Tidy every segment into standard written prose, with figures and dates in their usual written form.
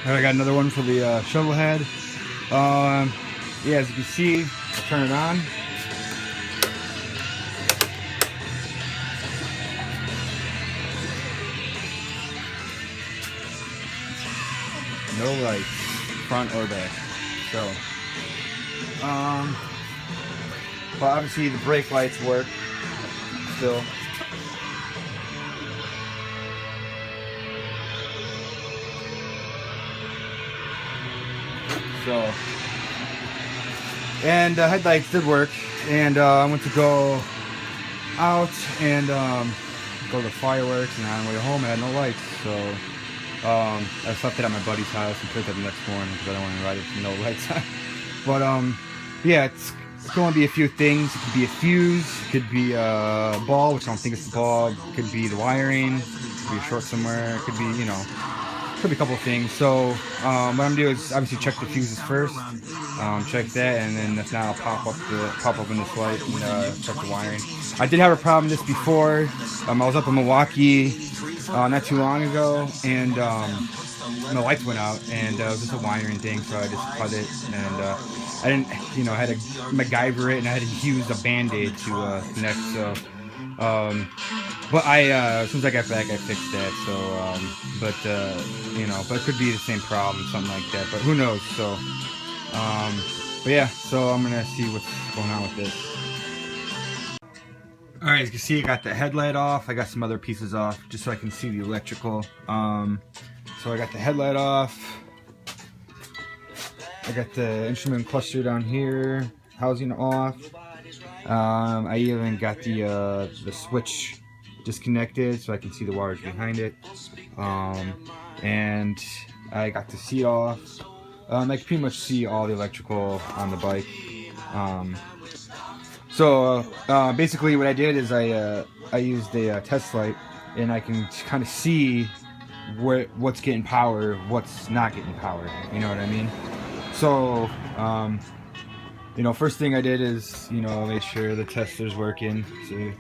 And I got another one for the Shovelhead. Yeah, as you can see, I'll turn it on. No lights, front or back. So, but obviously the brake lights work still. So, and headlights did work, and I went to go out and go to fireworks, and on the way home I had no lights, so I just left it at my buddy's house and picked it up the next morning because I don't want to ride it with no lights on. But yeah, it's going to be a few things. It could be a fuse, it could be a ball, which I don't think it's the ball. It could be the wiring, it could be a short somewhere. It could be, you know, could be a couple of things. So what I'm gonna do is obviously check the fuses first, check that, and then if not, I'll pop up in this light and check the wiring. I did have a problem with this before. I was up in Milwaukee not too long ago, and my lights went out, and it was just a wiring thing, so I just cut it, and I didn't, you know, I had to MacGyver it, and I had to use a Band-Aid to connect. So, but as soon as I got back, I fixed that. So, you know, but it could be the same problem, something like that. But who knows? So, but yeah, so I'm gonna see what's going on with this. All right, as you can see, I got the headlight off. I got some other pieces off just so I can see the electrical. So I got the headlight off. I got the instrument cluster down here, housing off. I even got the switch disconnected so I can see the wires behind it. And I got the seat off. I can pretty much see all the electrical on the bike. So basically what I did is I used a test light, and I can kind of see what's getting power, what's not getting power, you know what I mean? So, you know, first thing I did is, you know, make sure the tester's working. So you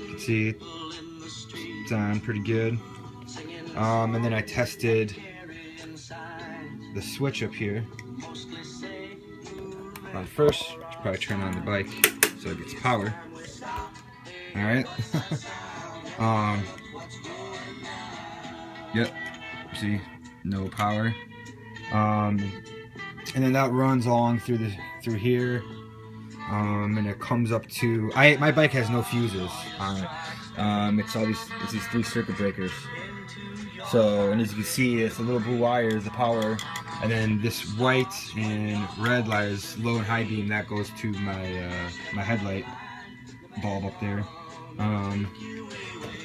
can see it's on pretty good. And then I tested the switch up here on first. Should probably turn on the bike so it gets power. All right. Yep. See, no power. And then that runs along through here. And it comes up to my bike has no fuses on it. It's these 3 circuit breakers. So, and as you can see, it's the little blue wires, the power, and then this white and red light is low and high beam that goes to my headlight bulb up there.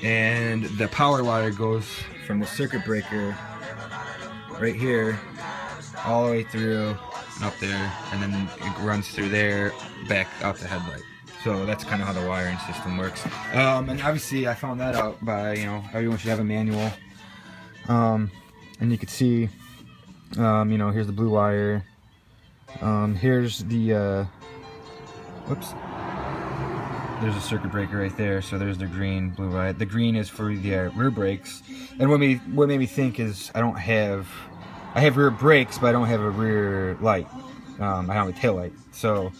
And the power wire goes from the circuit breaker right here all the way through and up there, and then it runs through there back out the headlight. So that's kind of how the wiring system works. And obviously I found that out by, you know, everyone should have a manual. And you can see, you know, here's the blue wire. Here's the, whoops. There's a circuit breaker right there, so there's the green, blue light. The green is for the rear brakes. And what made me think is I have rear brakes, but I don't have a rear light. I don't have a tail light. So,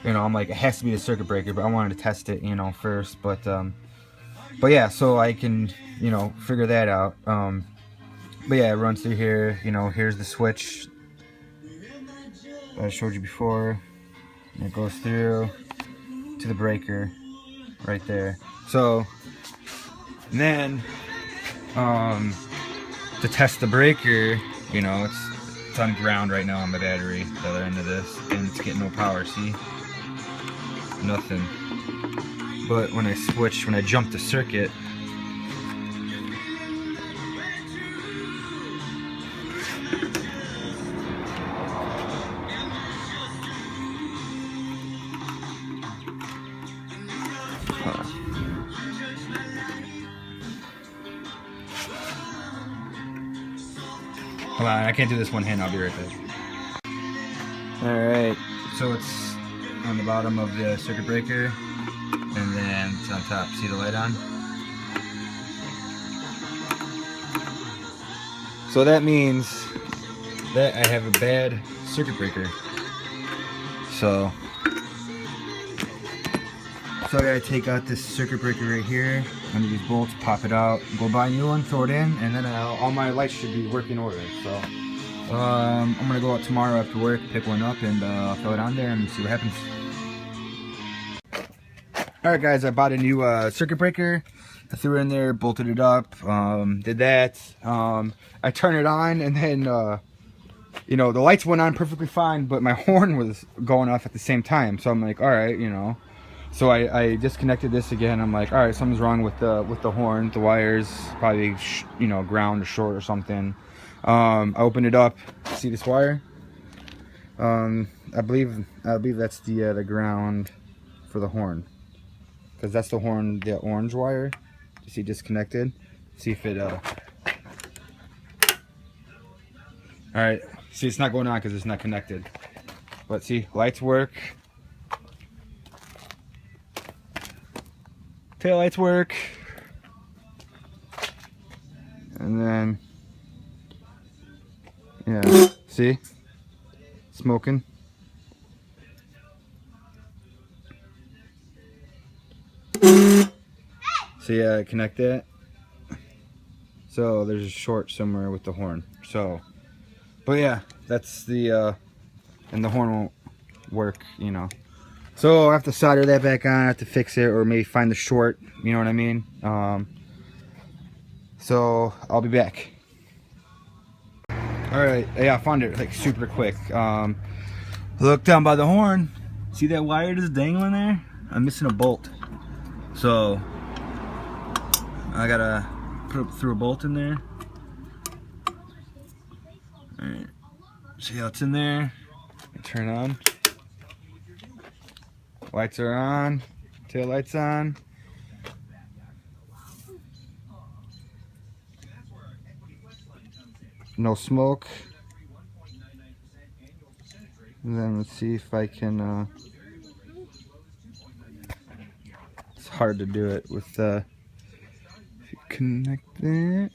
you know, I'm like, it has to be the circuit breaker, but I wanted to test it, you know, first. But yeah, so I can, you know, figure that out. But yeah, it runs through here. You know, here's the switch that I showed you before. And it goes through to the breaker right there. So, and then to test the breaker, you know, it's on ground right now on my battery, the other end of this, and it's getting no power, see? Nothing. But when I jump the circuit, hold on, I can't do this one hand, I'll be right back. Alright, so it's on the bottom of the circuit breaker, and then it's on top. See the light on? So that means that I have a bad circuit breaker. So I gotta take out this circuit breaker right here under these bolts, pop it out, go buy a new one, throw it in, and then all my lights should be working order. So I'm gonna go out tomorrow after work, pick one up, and throw it on there and see what happens. Alright guys, I bought a new circuit breaker. I threw it in there, bolted it up, did that. I turned it on, and then you know, the lights went on perfectly fine, but my horn was going off at the same time. So I'm like, alright, you know. So I disconnected this again. I'm like, alright, something's wrong with the horn, the wires, probably you know, ground or short or something. I opened it up. See this wire? I believe that's the ground for the horn, because that's the horn, the orange wire. You see, disconnected. See if it. All right. See, it's not going on because it's not connected. But see, lights work. Tail lights work. And then, yeah, see? Smoking. See, connect it. So there's a short somewhere with the horn. So, but yeah, that's the, and the horn won't work, you know. So I have to solder that back on, I have to fix it, or maybe find the short, you know what I mean? So I'll be back. Alright, yeah, I found it like super quick. Look down by the horn. See that wire just dangling there? I'm missing a bolt. So I gotta throw a bolt in there. Alright. See how it's in there? Turn on. Lights are on. Tail lights on. No smoke. And then let's see if I can. It's hard to do it with if you connect it.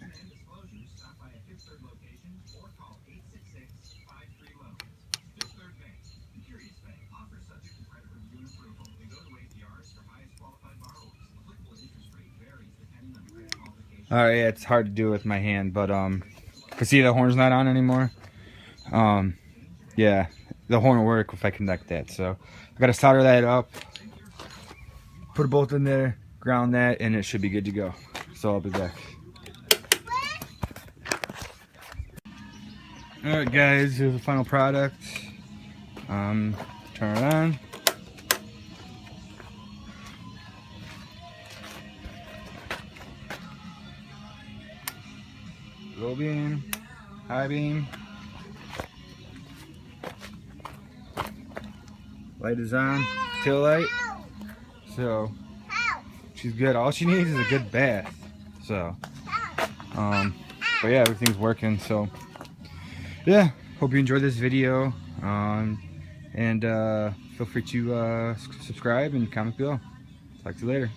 Alright, yeah, it's hard to do with my hand, but see, the horn's not on anymore. Yeah, the horn will work if I connect that. So I gotta solder that up, put a bolt in there, ground that, and it should be good to go. So I'll be back. Alright guys, here's the final product. Turn it on. Low beam, high beam. Light is on, tail light. So she's good. All she needs is a good bath. So, but yeah, everything's working. So yeah, hope you enjoyed this video. And feel free to subscribe and comment below. Talk to you later.